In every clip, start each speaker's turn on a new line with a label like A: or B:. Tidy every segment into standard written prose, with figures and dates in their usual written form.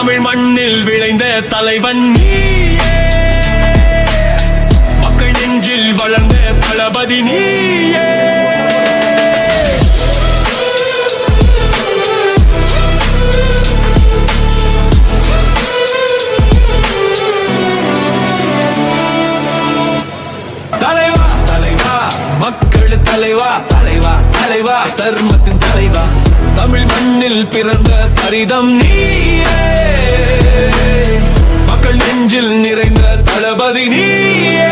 A: தமிழ் மண்ணில் விளைந்த தலைவன் நீயே, மக்கள் நெஞ்சில் வளர்ந்த தளபதி நீயே. தலைவா தலைவா மக்கள் தலைவா, தலைவா தலைவா தர்மத்தின் தலைவா, தமிழ் மண்ணில் பிறந்த சரிதம் நீயே, மக்கள் நெஞ்சில் நிறைந்த தளபதி நீயே.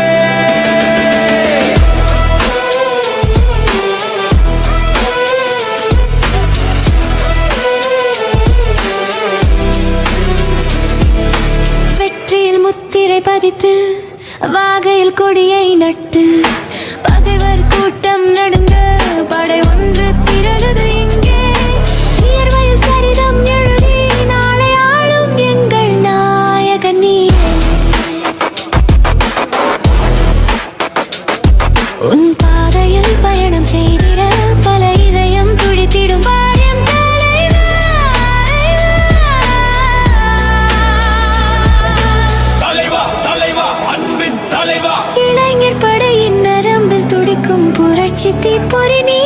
B: வெற்றியில் முத்திரை பதித்து வாகையில் கொடியை நட்டு பகைவர் கூட்டம் நடுங்க படை ஒன்று திரளுது இங்கே. உயர்வையில் சரிதம் எழுதி நாளை ஆளும் எங்கள் நாயகன் நீயே. உன் பாதையில் பயணம் செய்திட பல இதயம் துடித்திடும் பாரியம்
A: தலைவா தலைவா அன்பின் தலைவா,
B: இளைஞர் படையின் நரம்பில் துடிக்கும் புரட்சி தீப்பொறி நீ.